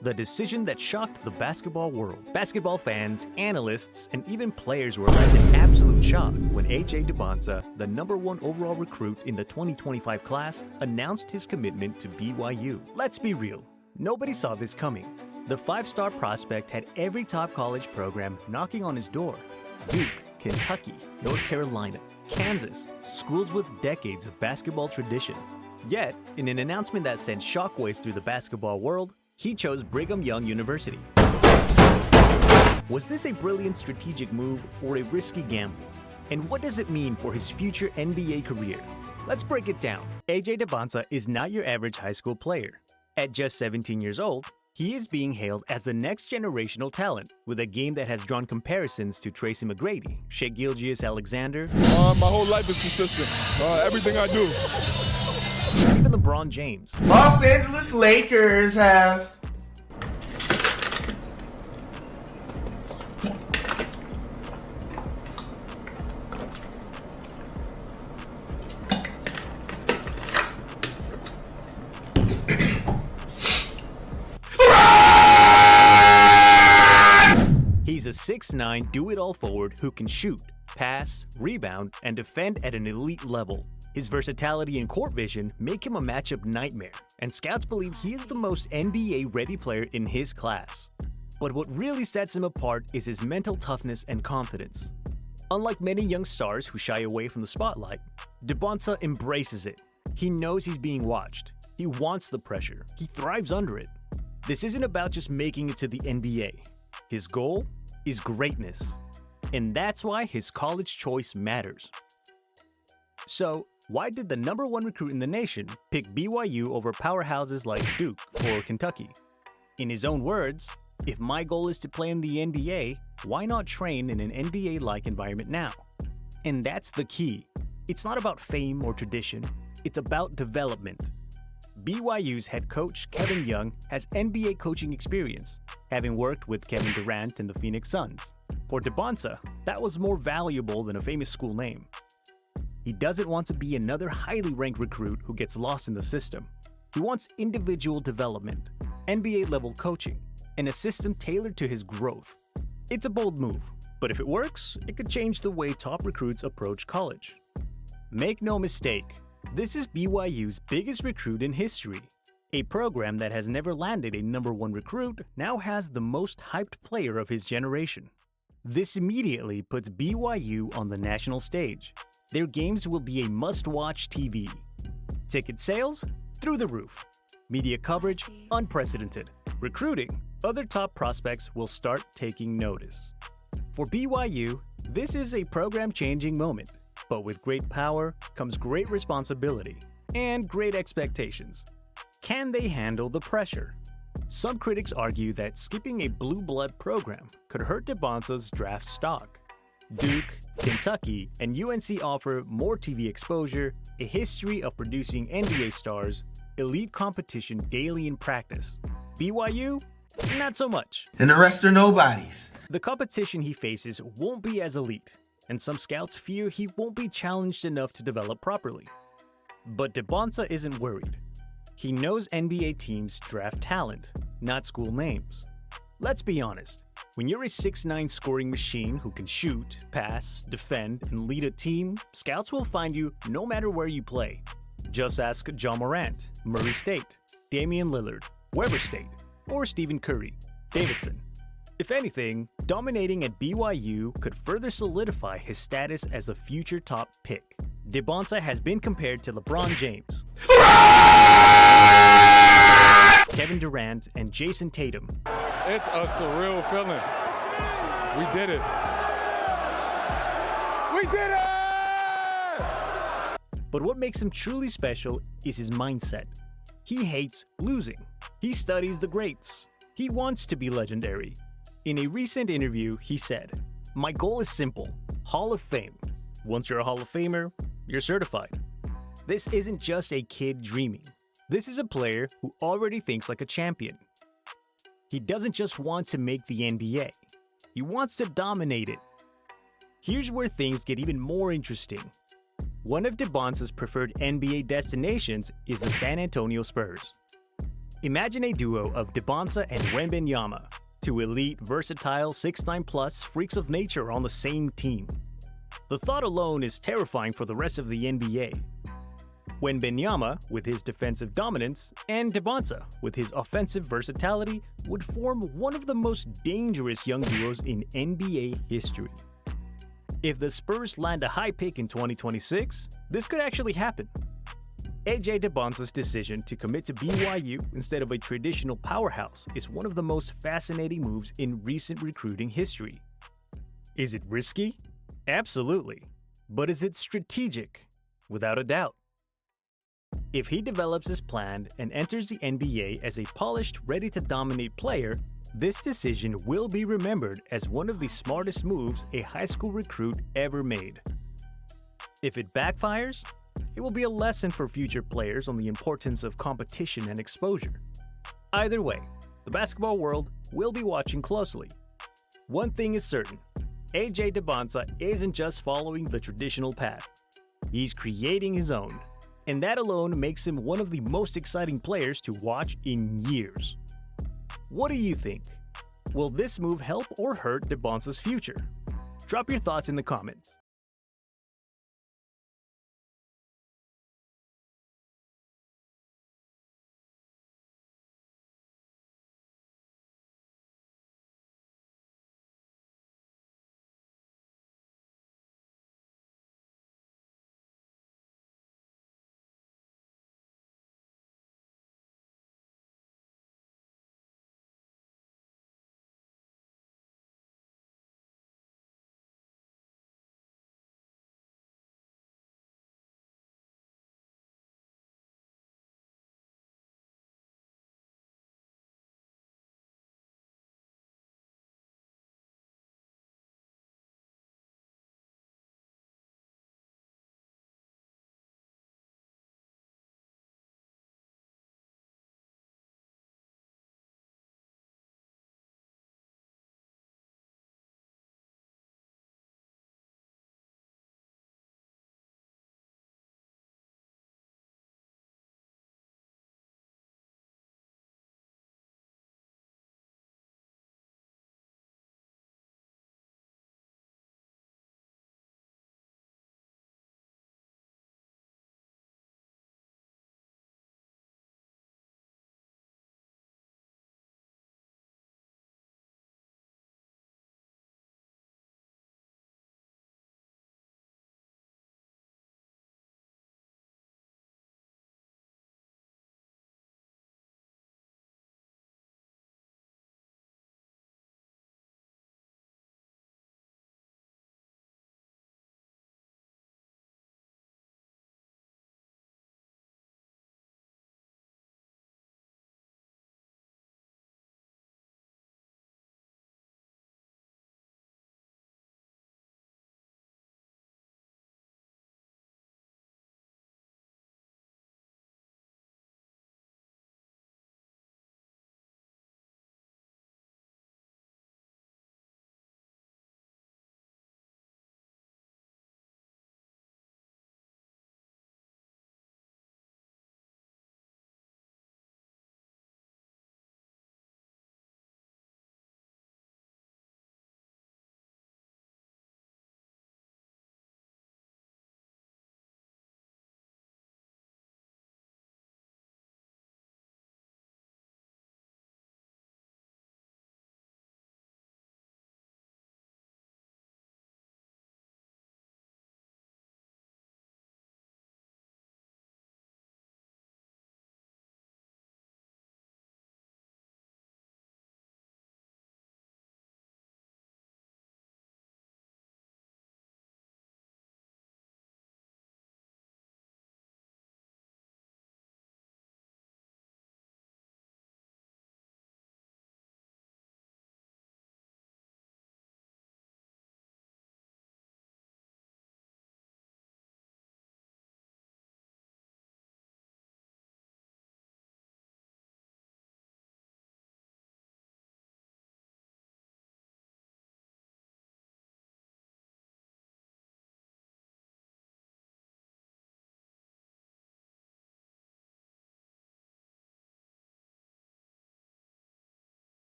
The decision that shocked the basketball world. Basketball fans, analysts, and even players were left in absolute shock when AJ Dybantsa, the #1 overall recruit in the 2025 class, announced his commitment to BYU. Let's be real, nobody saw this coming. The five-star prospect had every top college program knocking on his door. Duke, Kentucky, North Carolina, Kansas, schools with decades of basketball tradition. Yet, in an announcement that sent shockwaves through the basketball world, he chose Brigham Young University. Was this a brilliant strategic move or a risky gamble? And what does it mean for his future NBA career? Let's break it down. AJ Dybantsa is not your average high school player. At just 17 years old, he is being hailed as the next generational talent, with a game that has drawn comparisons to Tracy McGrady, Shai Gilgeous-Alexander. My whole life is consistent. Everything I do. Even LeBron James. Los Angeles Lakers have... He's a 6'9" do-it-all forward who can shoot, pass, rebound, and defend at an elite level. His versatility and court vision make him a matchup nightmare, and scouts believe he is the most NBA-ready player in his class. But what really sets him apart is his mental toughness and confidence. Unlike many young stars who shy away from the spotlight, Dybantsa embraces it. He knows he's being watched. He wants the pressure. He thrives under it. This isn't about just making it to the NBA. His goal is greatness. And that's why his college choice matters. So, why did the #1 recruit in the nation pick BYU over powerhouses like Duke or Kentucky? In his own words, if my goal is to play in the NBA, why not train in an NBA-like environment now? And that's the key. It's not about fame or tradition, it's about development. BYU's head coach, Kevin Young, has NBA coaching experience, having worked with Kevin Durant and the Phoenix Suns. For Dybantsa, that was more valuable than a famous school name. He doesn't want to be another highly ranked recruit who gets lost in the system. He wants individual development, NBA-level coaching, and a system tailored to his growth. It's a bold move, but if it works, it could change the way top recruits approach college. Make no mistake, this is BYU's biggest recruit in history. A program that has never landed a #1 recruit now has the most hyped player of his generation. This immediately puts BYU on the national stage. Their games will be a must-watch TV. Ticket sales? Through the roof. Media coverage? Unprecedented. Recruiting? Other top prospects will start taking notice. For BYU, this is a program-changing moment, but with great power comes great responsibility and great expectations. Can they handle the pressure? Some critics argue that skipping a blue blood program could hurt Dybantsa's draft stock. Duke, Kentucky, and UNC offer more TV exposure, a history of producing NBA stars, elite competition daily in practice. BYU? Not so much. And the rest are nobodies. The competition he faces won't be as elite, and some scouts fear he won't be challenged enough to develop properly. But Dybantsa isn't worried. He knows NBA teams draft talent, not school names. Let's be honest, when you're a 6'9" scoring machine who can shoot, pass, defend, and lead a team, scouts will find you no matter where you play. Just ask John Morant, Murray State, Damian Lillard, Weber State, or Stephen Curry, Davidson. If anything, dominating at BYU could further solidify his status as a future top pick. Dybantsa has been compared to LeBron James, Kevin Durant, and Jason Tatum. It's a surreal feeling. We did it. We did it! But what makes him truly special is his mindset. He hates losing. He studies the greats. He wants to be legendary. In a recent interview, he said, "My goal is simple, Hall of Fame. Once you're a Hall of Famer, you're certified." This isn't just a kid dreaming. This is a player who already thinks like a champion. He doesn't just want to make the NBA. He wants to dominate it. Here's where things get even more interesting. One of Dybantsa's preferred NBA destinations is the San Antonio Spurs. Imagine a duo of Dybantsa and Wembanyama, two elite, versatile 6'9 plus freaks of nature on the same team. The thought alone is terrifying for the rest of the NBA. Wembanyama, with his defensive dominance, and Dybantsa, with his offensive versatility, would form one of the most dangerous young duos in NBA history. If the Spurs land a high pick in 2026, this could actually happen. AJ Dybantsa's decision to commit to BYU instead of a traditional powerhouse is one of the most fascinating moves in recent recruiting history. Is it risky? Absolutely. But is it strategic? Without a doubt. If he develops as planned and enters the NBA as a polished, ready-to-dominate player, this decision will be remembered as one of the smartest moves a high school recruit ever made. If it backfires, it will be a lesson for future players on the importance of competition and exposure. Either way, the basketball world will be watching closely. One thing is certain, AJ Dybantsa isn't just following the traditional path. He's creating his own, and that alone makes him one of the most exciting players to watch in years. What do you think? Will this move help or hurt Dybantsa's future? Drop your thoughts in the comments.